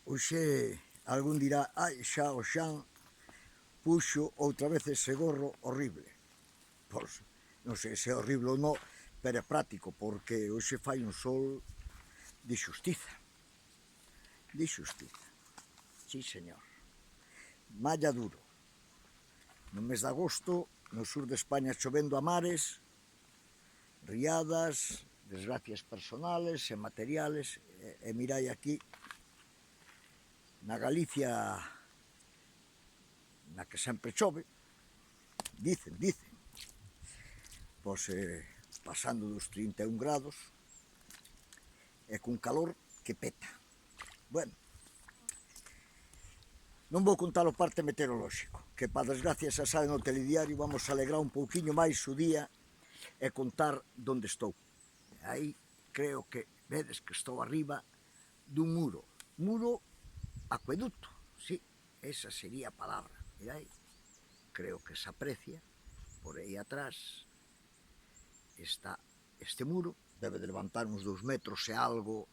Oxe, algún dirá, ai, xa o Xan puxo outra vez ese gorro horrible. Pois, non sei se é horrible ou non, pero é práctico, porque hoxe fai un sol de xustiza. De xustiza. Sí, señor. Malla duro. No mes de agosto, no sur de España chovendo a mares, riadas, desgracias personales e materiales, e mirai aquí, na Galicia na que sempre chove, dicen, pois pasando dos 31 grados e cun calor que peta. Bueno, non vou contar o parte meteorolóxico, que para desgracia xa sabe no telediario, vamos a alegrar un pouquiño máis o día e contar onde estou. Aí creo que vedes que estou arriba dun muro acueducto, sí, esa sería a palabra. Mira aí, creo que se aprecia, por aí atrás está este muro, debe de levantar uns 2 metros e algo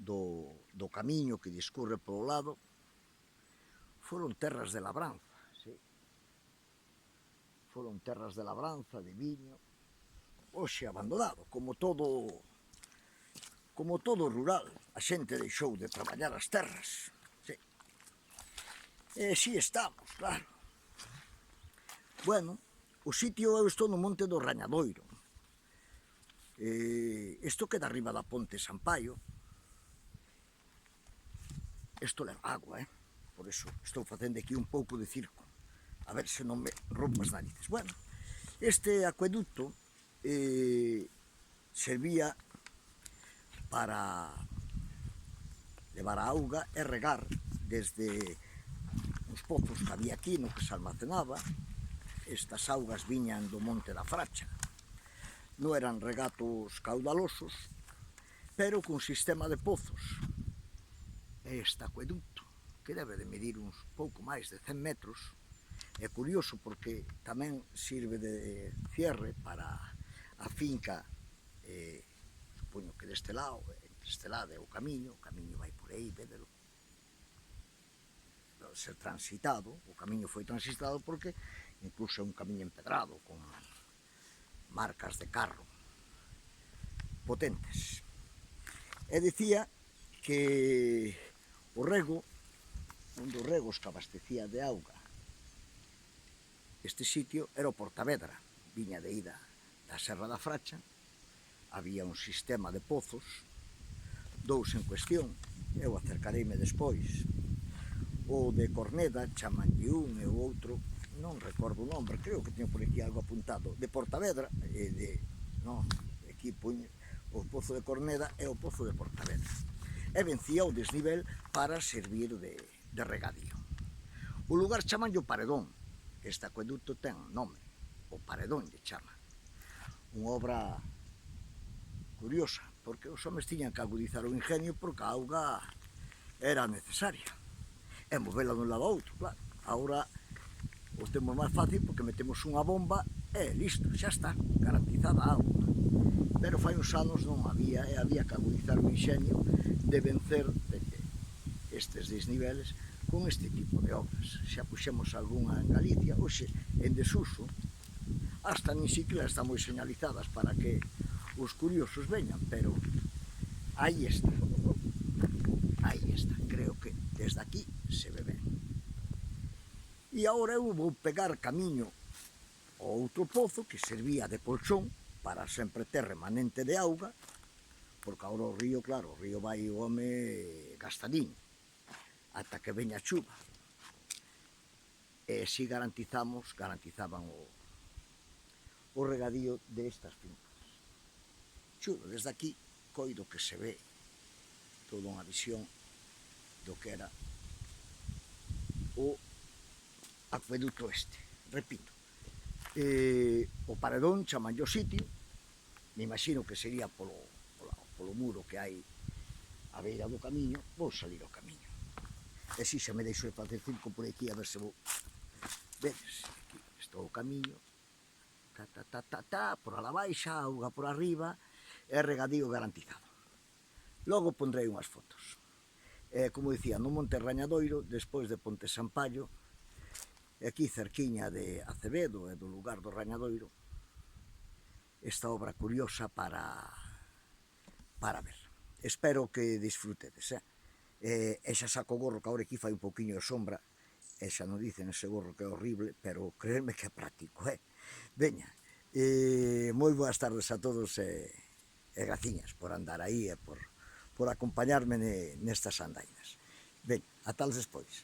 do camiño que discurre polo lado. Foron terras de labranza, sí. Foron terras de labranza, de viño, hoxe abandonado, como todo rural. A xente deixou de traballar as terras, sí. E así estamos, claro. Bueno, o sitio, eu estou no monte do Rañadoiro. Isto queda arriba da ponte Sampaio. Isto leva agua, por iso estou facendo aquí un pouco de circo, a ver se non me rompo as narices. Bueno, este acueducto servía para levar a auga e regar desde os pozos que había aquí no que se almacenaba. Estas augas viñan do monte da Fracha, non eran regatos caudalosos, pero cun sistema de pozos. Este acueducto, que debe de medir uns pouco máis de 100 metros, é curioso porque tamén sirve de cierre para a finca, supoño que deste lado é o camiño vai por aí, vedelo, ser transitado, o camiño foi transitado porque incluso é un camiño empedrado, con marcas de carro potentes. E dicía que o rego, un dos regos que abastecía de auga este sitio era o Portavedra, viña de ida da Serra da Fracha, había un sistema de pozos, dous en cuestión, eu acercareime despois, o de Corneda, chamanlle un, e o outro, non recordo o nombre, creo que teño por aquí algo apuntado, de Portavedra, aquí poño o pozo de Corneda e o pozo de Portavedra. E vencía o desnivel para servir de regadío. O lugar chamanlle o Paredón, este acueducto ten nome, o Paredón lle chama. Unha obra curiosa, porque os homes tiñan que agudizar o ingenio porque a auga era necesaria. E movela dun lado a outro, claro. Agora o temos máis fácil porque metemos unha bomba e listo, xa está, garantizada a auga. Pero fai uns anos non había, e había que agudizar o ingenio de vencer estes desniveles con este tipo de obras. Xa puxemos algunha en Galicia, hoxe en desuso, hasta nin siquiera están moi señalizadas para que os curiosos veñan, pero aí está, creo que desde aquí se ve ben. E agora eu vou pegar camiño ao outro pozo que servía de colchón para sempre ter remanente de auga, porque agora o río, claro, o río vai o home gastadiño, ata que veña a chuva. E si garantizaban o regadío destas fincas. Chulo, desde aquí coido que se ve toda unha visión do que era o acueducto este. Repito, o Paredón chamanlle o sitio, me imagino que sería polo muro que hai á beira do camiño. Vou salir ao camiño. E si xa me deixo de facer circo por aquí, a ver se vou. Vedes, aquí estou o camiño, por a la baixa, auga por arriba, e regadío garantizado. Logo pondrei unhas fotos. como dicía, no Monte Rañadoiro, despois de Ponte Sampaio, aquí cerquiña de Acevedo e do lugar do Rañadoiro, esta obra curiosa para ver. Espero que disfrutedes, e xa saco o gorro, que agora aquí fai un pouquiño de sombra, e xa non dicen ese gorro que é horrible, pero creedme que é práctico, Veña, moi boas tardes a todos e graciñas por andar aí e por acompañarme nestas andainas. Ben, ata os despois.